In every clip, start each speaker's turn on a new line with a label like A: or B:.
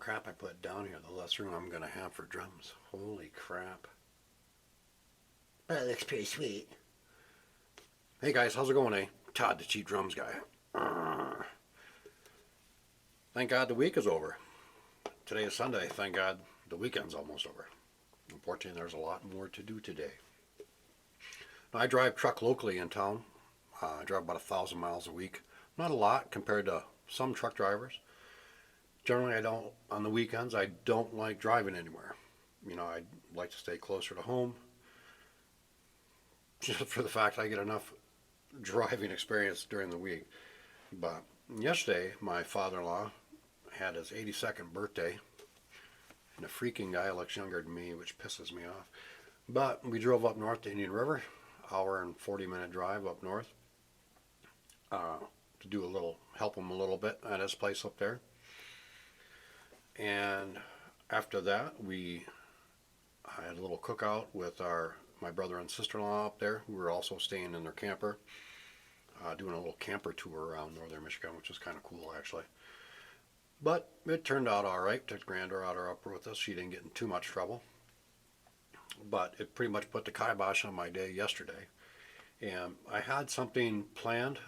A: crap I put down here, the less room I'm going to have for drums. Holy crap. That looks pretty sweet. Hey guys, how's it going, eh? Todd, the cheap drums guy. Thank God the week is over. Today is Sunday. Thank God the weekend's almost over. Unfortunately, there's a lot more to do today. Now, I drive truck locally in town. I drive about 1,000 miles a week. Not a lot compared to some truck drivers. Generally, on the weekends, I don't like driving anywhere. You know, I'd like to stay closer to home. Just for the fact I get enough driving experience during the week. But yesterday, my father-in-law had his 82nd birthday. And the freaking guy looks younger than me, which pisses me off. But we drove up north to Indian River, hour and 40-minute drive up north, to do help him a little bit at his place up there. And after that, I had a little cookout with my brother and sister-in-law up there, who were also staying in their camper, doing a little camper tour around northern Michigan, which was kind of cool, actually. But it turned out all right. Took granddaughter up with us. She didn't get in too much trouble. But it pretty much put the kibosh on my day yesterday. And I had something planned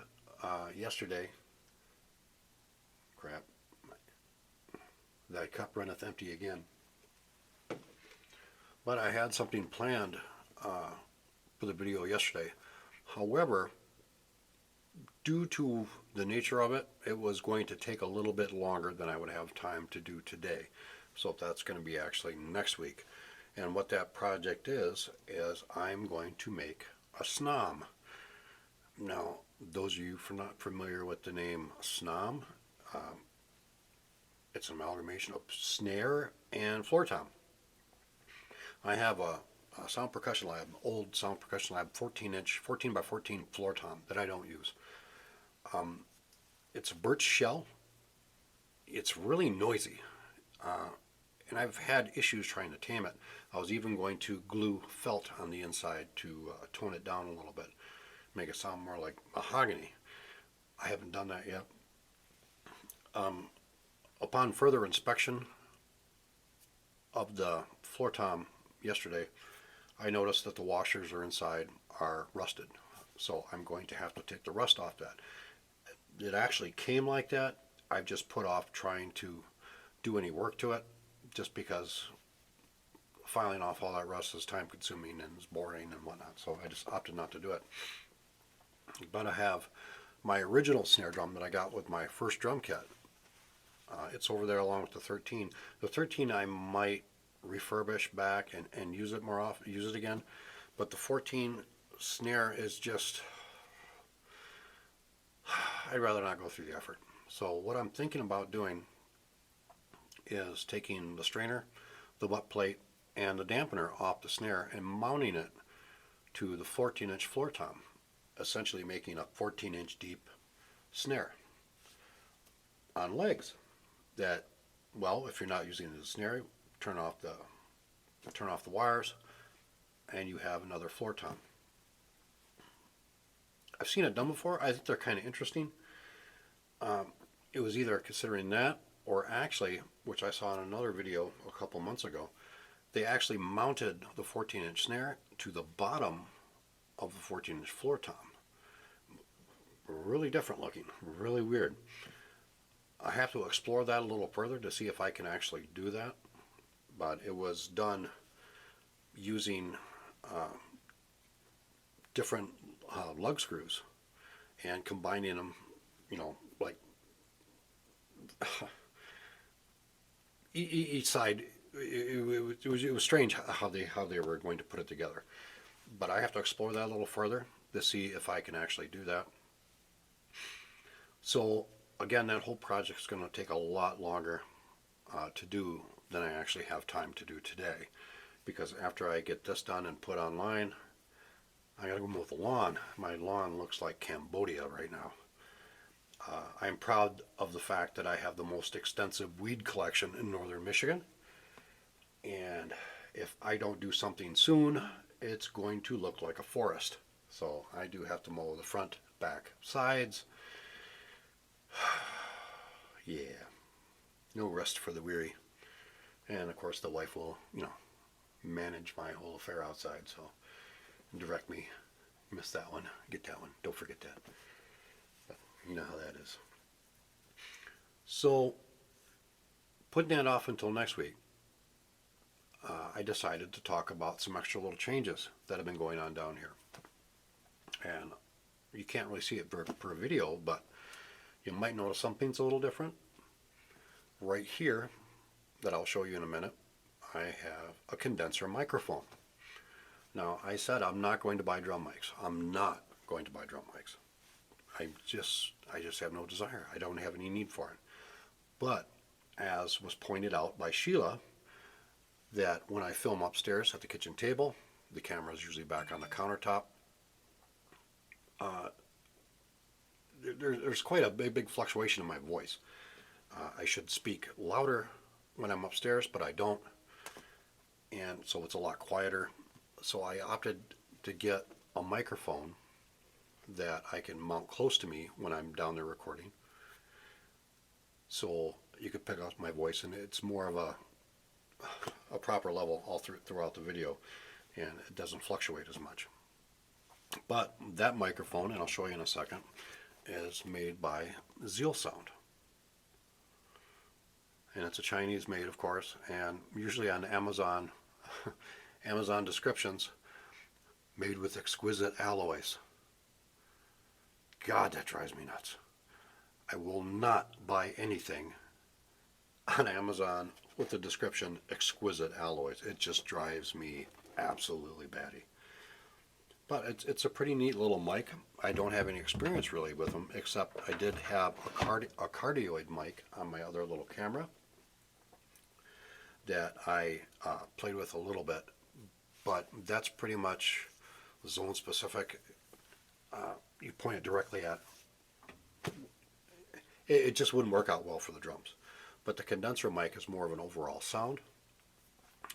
A: yesterday. Crap. Thy cup runneth empty again. But I had something planned for the video yesterday. However, due to the nature of it, it was going to take a little bit longer than I would have time to do today. So that's going to be actually next week. And what that project is I'm going to make a SNOM. Now, those of you not familiar with the name SNOM, it's an amalgamation of snare and floor tom. I have a sound percussion lab, old sound percussion lab, 14 by 14 floor tom that I don't use. It's a birch shell. It's really noisy. And I've had issues trying to tame it. I was even going to glue felt on the inside to tone it down a little bit, make it sound more like mahogany. I haven't done that yet. Upon further inspection of the floor tom yesterday, I noticed that the washers inside are rusted. So I'm going to have to take the rust off that. It actually came like that. I've just put off trying to do any work to it, just because filing off all that rust is time consuming and is boring and whatnot. So I just opted not to do it. But I have my original snare drum that I got with my first drum kit. It's over there along with the 13. The 13 I might refurbish back and use it more often, use it again. But the 14 snare is just, I'd rather not go through the effort. So what I'm thinking about doing is taking the strainer, the butt plate, and the dampener off the snare and mounting it to the 14-inch floor tom, essentially making a 14-inch deep snare on legs that, well, if you're not using it as a snare, turn off the wires, and you have another floor tom. I've seen it done before. I think they're kind of interesting. It was either considering that, or actually, which I saw in another video a couple months ago, they actually mounted the 14-inch snare to the bottom of the 14-inch floor tom. Really different looking, really weird. I have to explore that a little further to see if I can actually do that. But it was done using different lug screws and combining them, you know, like each side. It was strange how they were going to put it together. But I have to explore that a little further to see if I can actually do that. So again, that whole project is going to take a lot longer to do than I actually have time to do today, because after I get this done and put online, I gotta go mow the lawn. My lawn looks like Cambodia right now. I'm proud of the fact that I have the most extensive weed collection in northern Michigan, and if I don't do something soon, it's going to look like a forest. So I do have to mow the front, back, sides. Yeah, no rest for the weary. And of course the wife will, manage my whole affair outside, so direct me. Miss that one, get that one, don't forget that. But you know how that is. So putting that off until next week, I decided to talk about some extra little changes that have been going on down here. And you can't really see it per video, but you might notice something's a little different. Right here, that I'll show you in a minute, I have a condenser microphone. Now, I said I'm not going to buy drum mics. I'm not going to buy drum mics. I just have no desire. I don't have any need for it. But as was pointed out by Sheila, that when I film upstairs at the kitchen table, the camera is usually back on the countertop. There's quite a big fluctuation in my voice. I should speak louder when I'm upstairs, but I don't. And so it's a lot quieter. So I opted to get a microphone that I can mount close to me when I'm down there recording. So you could pick up my voice, and it's more of a proper level all throughout the video, and it doesn't fluctuate as much. But that microphone, and I'll show you in a second, is made by Zeal Sound. And it's a Chinese made, of course, and usually on Amazon descriptions, made with exquisite alloys. God, that drives me nuts. I will not buy anything on Amazon with the description exquisite alloys. It just drives me absolutely batty. But it's a pretty neat little mic. I don't have any experience really with them, except I did have a cardioid mic on my other little camera that I played with a little bit, but that's pretty much zone specific. You point it directly at it just wouldn't work out well for the drums. But the condenser mic is more of an overall sound.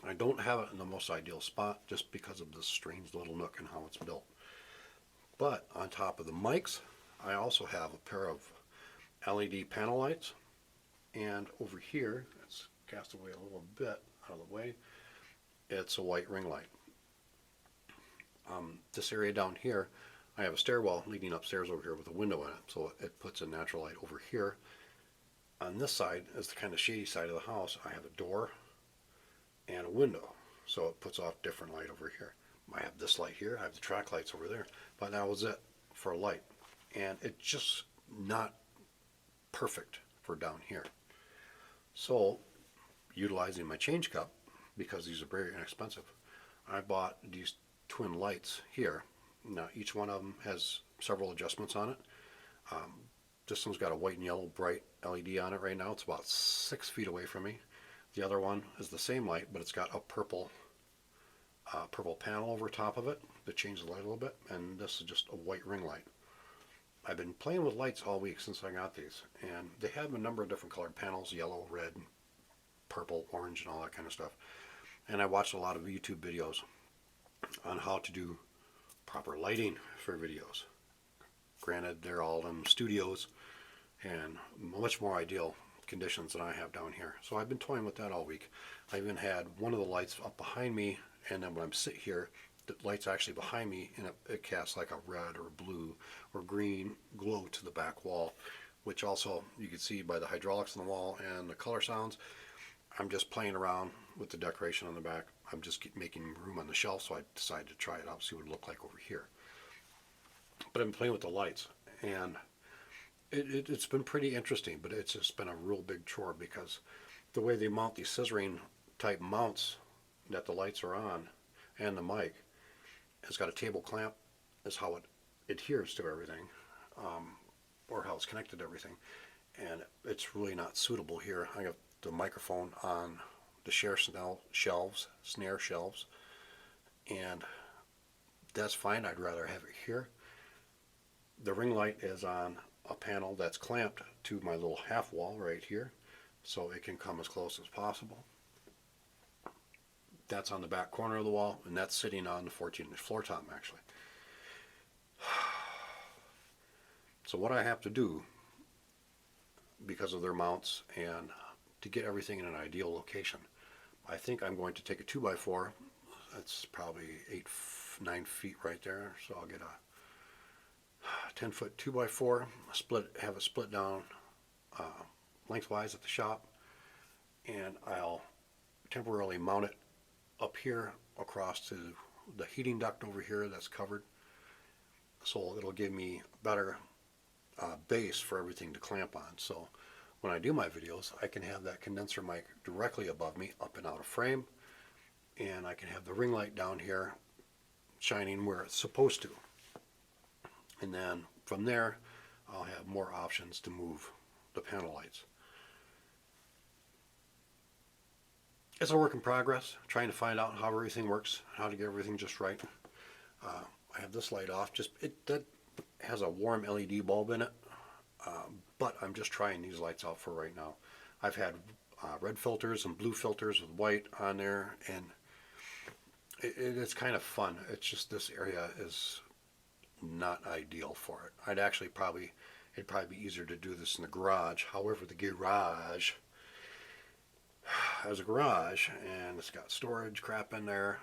A: I don't have it in the most ideal spot just because of this strange little nook and how it's built. But on top of the mics, I also have a pair of LED panel lights, and over here, it's cast away a little bit out of the way, it's a white ring light. This area down here, I have a stairwell leading upstairs over here with a window in it, so it puts a natural light over here. On this side is the kind of shady side of the house. I have a door and a window, so it puts off different light over here. I have this light here, I have the track lights over there, but that was it for a light. And it's just not perfect for down here. So, utilizing my change cup, because these are very inexpensive, I bought these twin lights here. Now each one of them has several adjustments on it. This one's got a white and yellow bright LED on it right now. It's about 6 feet away from me. The other one is the same light, but it's got a purple panel over top of it that changes the light a little bit, and this is just a white ring light. I've been playing with lights all week since I got these, and they have a number of different colored panels: yellow, red, purple, orange, and all that kind of stuff. And I watched a lot of YouTube videos on how to do proper lighting for videos. Granted, they're all in studios and much more ideal conditions than I have down here. So I've been toying with that all week. I even had one of the lights up behind me, and then when I'm sitting here, the light's actually behind me, and it casts like a red or blue or green glow to the back wall, which also you can see by the hydraulics on the wall and the color sounds. I'm just playing around with the decoration on the back. I'm just making room on the shelf, so I decided to try it out, see what it looked like over here. But I've been playing with the lights, and it's been pretty interesting, but it's just been a real big chore because the way they mount these scissoring type mounts that the lights are on and the mic, it's got a table clamp, is how it adheres to everything, or how it's connected to everything, and it's really not suitable here. I got the microphone on the snare shelves, and that's fine. I'd rather have it here. The ring light is on a panel that's clamped to my little half wall right here, so it can come as close as possible. That's on the back corner of the wall, and that's sitting on the 14-inch floor top actually. So what I have to do, because of their mounts and to get everything in an ideal location, I think I'm going to take a 2x4. That's probably 9 feet right there. So I'll get a 10-foot 2x4, have it split down uh, lengthwise at the shop, and I'll temporarily mount it up here across to the heating duct over here that's covered. So it'll give me a better base for everything to clamp on. So when I do my videos, I can have that condenser mic directly above me, up and out of frame, and I can have the ring light down here shining where it's supposed to. And then from there, I'll have more options to move the panel lights. It's a work in progress, trying to find out how everything works, how to get everything just right. I have this light off, that has a warm LED bulb in it, but I'm just trying these lights out for right now. I've had red filters and blue filters with white on there, and it's kind of fun. It's just this area is not ideal for it. It'd probably be easier to do this in the garage. However, the garage has a garage, and it's got storage crap in there.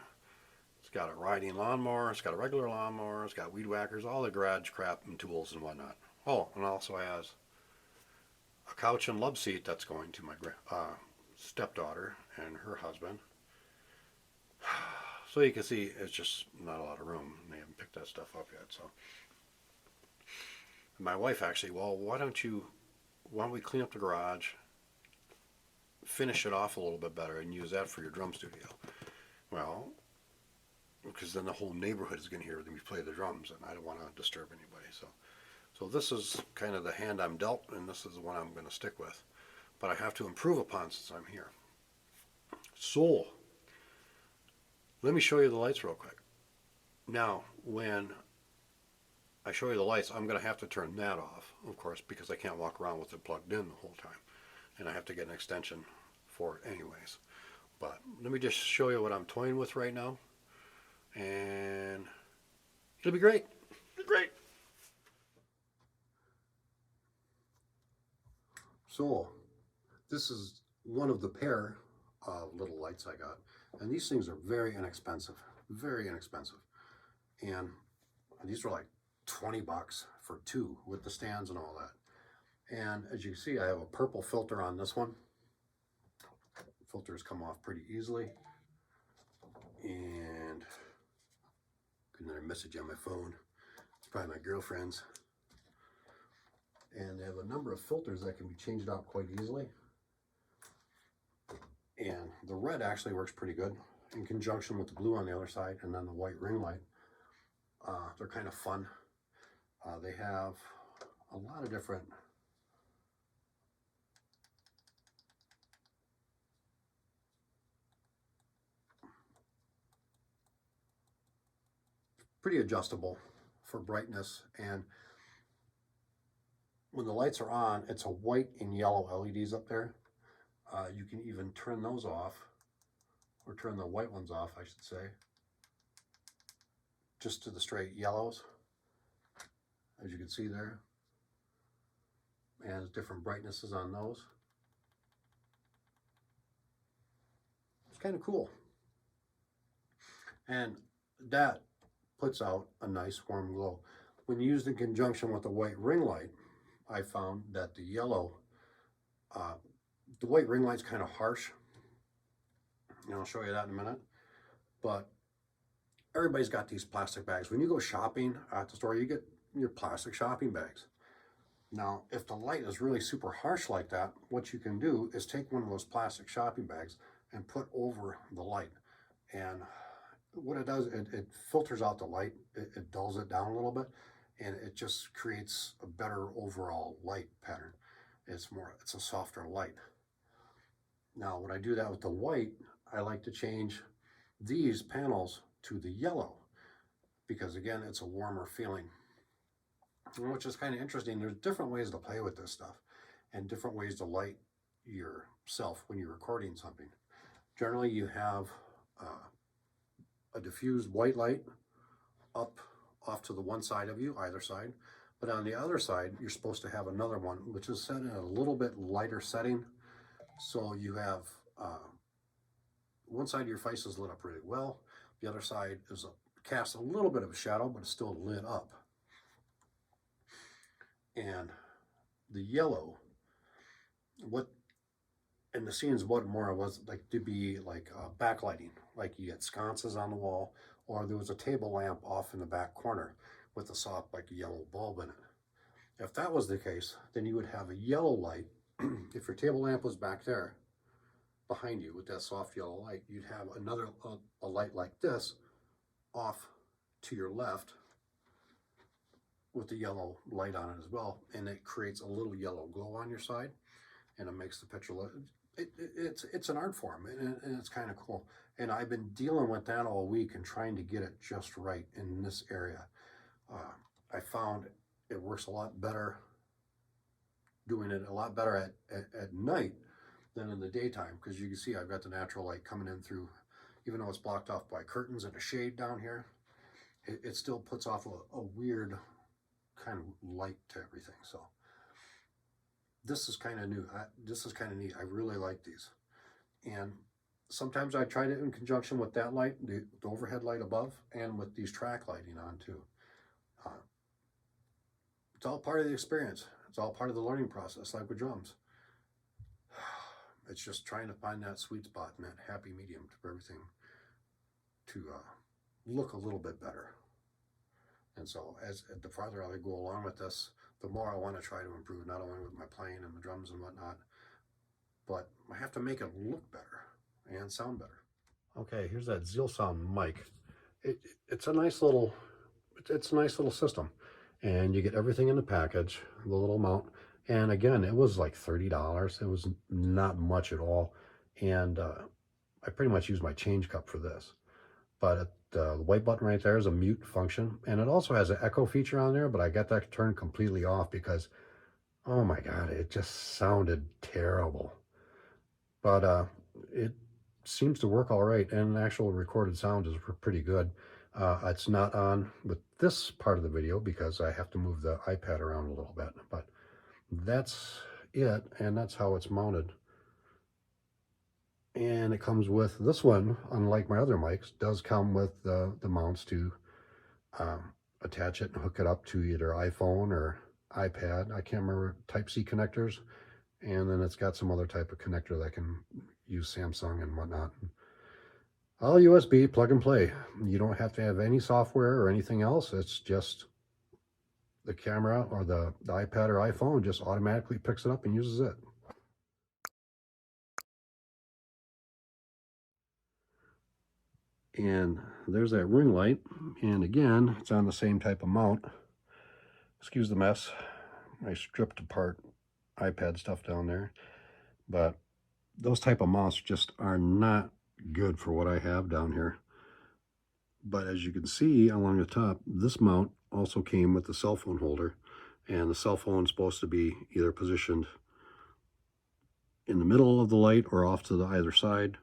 A: It's got a riding lawnmower, it's got a regular lawnmower, it's got weed whackers, all the garage crap and tools and whatnot. Oh, and also has a couch and love seat that's going to my stepdaughter and her husband. So you can see it's just not a lot of room. They haven't picked that stuff up yet. So my wife actually, well, why don't we clean up the garage, finish it off a little bit better, and use that for your drum studio? Well, because then the whole neighborhood is going to hear me play the drums, and I don't want to disturb anybody. So this is kind of the hand I'm dealt, and this is the one I'm going to stick with. But I have to improve upon since I'm here. So let me show you the lights real quick. Now, when I show you the lights, I'm going to have to turn that off, of course, because I can't walk around with it plugged in the whole time. And I have to get an extension for it anyways. But let me just show you what I'm toying with right now. And it'll be great. It'll be great. So this is one of the pair of little lights I got. And these things are very inexpensive. Very inexpensive. And these were like 20 bucks for two with the stands and all that. And as you can see, I have a purple filter on this one. Filters come off pretty easily. And got another message on my phone. It's probably my girlfriend's. And they have a number of filters that can be changed out quite easily. And the red actually works pretty good in conjunction with the blue on the other side, and then the white ring light. They're kind of fun. They have a lot of different pretty adjustable for brightness, and when the lights are on, it's a white and yellow LEDs up there. You can even turn those off, or turn the white ones off, I should say, just to the straight yellows, as you can see there. And there's different brightnesses on those. It's kind of cool. And that puts out a nice warm glow. When used in conjunction with the white ring light, I found that the yellow, the white ring light's kind of harsh, and I'll show you that in a minute. But everybody's got these plastic bags. When you go shopping at the store, you get your plastic shopping bags. Now, if the light is really super harsh like that, what you can do is take one of those plastic shopping bags and put over the light. And what it does, it filters out the light, it dulls it down a little bit, and it just creates a better overall light pattern. It's a softer light. Now, when I do that with the white, I like to change these panels to the yellow, because again, it's a warmer feeling. Which is kind of interesting. There's different ways to play with this stuff, and different ways to light yourself when you're recording something. Generally, you have a diffused white light up off to the one side of you, either side. But on the other side, you're supposed to have another one, which is set in a little bit lighter setting. So you have one side of your face is lit up really well. The other side is casts a little bit of a shadow, but it's still lit up. And the yellow, and the scenes what more was like to be like backlighting, like you get sconces on the wall, or there was a table lamp off in the back corner with a soft like yellow bulb in it. If that was the case, then you would have a yellow light. If your table lamp was back there behind you with that soft yellow light, you'd have another a light like this off to your left with the yellow light on it as well, and it creates a little yellow glow on your side, and it makes the picture look, it's an art form, and it's kind of cool. And I've been dealing with that all week and trying to get it just right in this area. I found it works a lot better, doing it a lot better at night than in the daytime, because you can see I've got the natural light coming in through, even though it's blocked off by curtains and a shade down here, it still puts off a weird kind of light to everything. So this is kind of new. This is kind of neat. I really like these. And sometimes I tried it in conjunction with that light, the overhead light above, and with these track lighting on too. It's all part of the experience. It's all part of the learning process, like with drums. It's just trying to find that sweet spot and that happy medium for everything to look a little bit better. And so as the farther I go along with this, the more I want to try to improve, not only with my playing and the drums and whatnot, but I have to make it look better and sound better. Okay, here's that Zeal Sound mic. It's a nice little system, and you get everything in the package, the little mount. And again, it was like $30. It was not much at all. And I pretty much used my change cup for this. But the white button right there is a mute function. And it also has an echo feature on there, but I got that turned completely off because, oh my God, it just sounded terrible. But it seems to work all right. And the actual recorded sound is pretty good. It's not on with this part of the video because I have to move the iPad around a little bit. But that's it, and that's how it's mounted. And it comes with this one, unlike my other mics, does come with the mounts to attach it and hook it up to either iPhone or iPad. I can't remember, Type-C connectors. And then it's got some other type of connector that can use Samsung and whatnot. All USB, plug and play. You don't have to have any software or anything else. It's just the camera or the iPad or iPhone just automatically picks it up and uses it. And there's that ring light. And again, it's on the same type of mount. Excuse the mess. I stripped apart iPad stuff down there. But those type of mounts just are not good for what I have down here. But as you can see along the top, this mount also came with the cell phone holder, and the cell phone is supposed to be either positioned in the middle of the light or off to the either side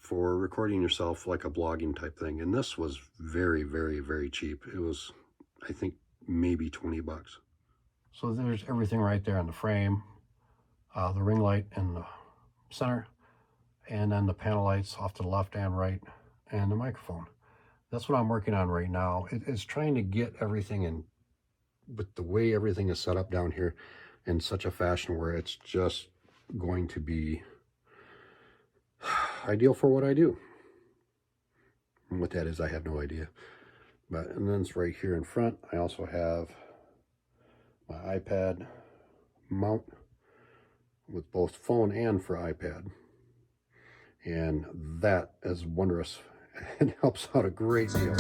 A: for recording yourself like a blogging type thing. And this was very, very, very cheap. It was, I think, maybe 20 bucks. So there's everything right there in the frame, the ring light in the center, and then the panel lights off to the left and right, and the microphone. That's what I'm working on right now. It's trying to get everything in, with the way everything is set up down here, in such a fashion where it's just going to be ideal for what I do. And what that is, I have no idea. And then it's right here in front. I also have my iPad mount with both phone and for iPad. And that is wondrous. It helps out a great deal.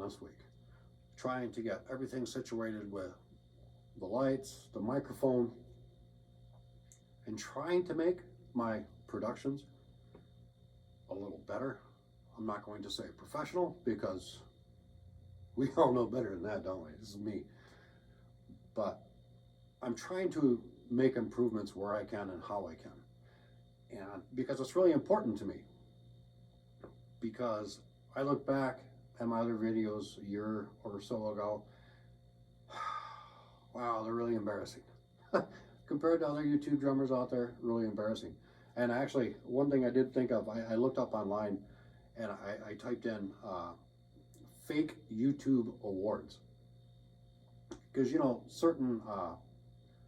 A: this week, trying to get everything situated with the lights, the microphone, and trying to make my productions a little better. I'm not going to say professional because we all know better than that, don't we? This is me. But I'm trying to make improvements where I can and how I can. And because it's really important to me. Because I look back at my other videos a year or so ago, wow, they're really embarrassing. Compared to other YouTube drummers out there, really embarrassing. And actually, one thing I did think of, I looked up online and I typed in fake YouTube awards. Because, you know, certain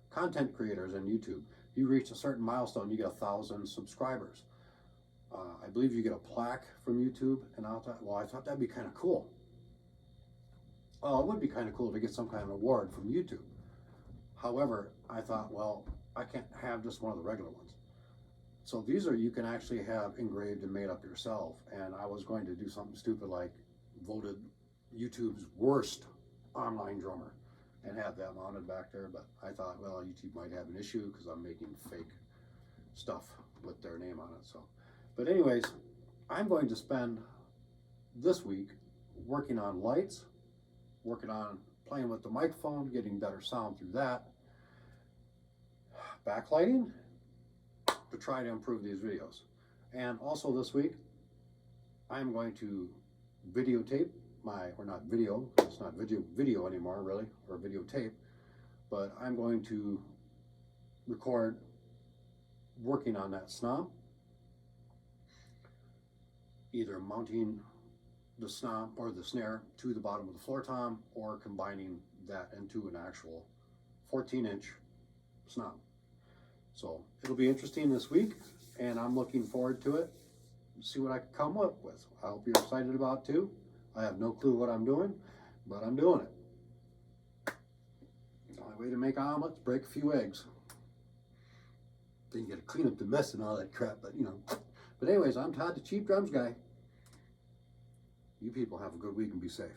A: content creators on YouTube, you reach a certain milestone, you get 1,000 subscribers. I believe you get a plaque from YouTube, and I thought that'd be kind of cool. Well, it would be kind of cool to get some kind of award from YouTube. However, I thought, well, I can't have just one of the regular ones. So these are, you can actually have engraved and made up yourself. And I was going to do something stupid like voted YouTube's worst online drummer and have that mounted back there. But I thought, well, YouTube might have an issue because I'm making fake stuff with their name on it. So, but anyways, I'm going to spend this week working on lights, working on playing with the microphone, getting better sound through that, backlighting to try to improve these videos. And also this week, I'm going to videotape my, or not video, it's not video anymore really, or videotape, but I'm going to record working on that SNOM, either mounting the SNOM or the snare to the bottom of the floor tom, or combining that into an actual 14-inch SNOM. So it'll be interesting this week, and I'm looking forward to it. See what I can come up with. I hope you're excited about it too. I have no clue what I'm doing, but I'm doing it. The only way to make omelets, break a few eggs. Then you gotta clean up the mess and all that crap, but you know. But anyways, I'm Todd, the Cheap Drums Guy. You people have a good week and be safe.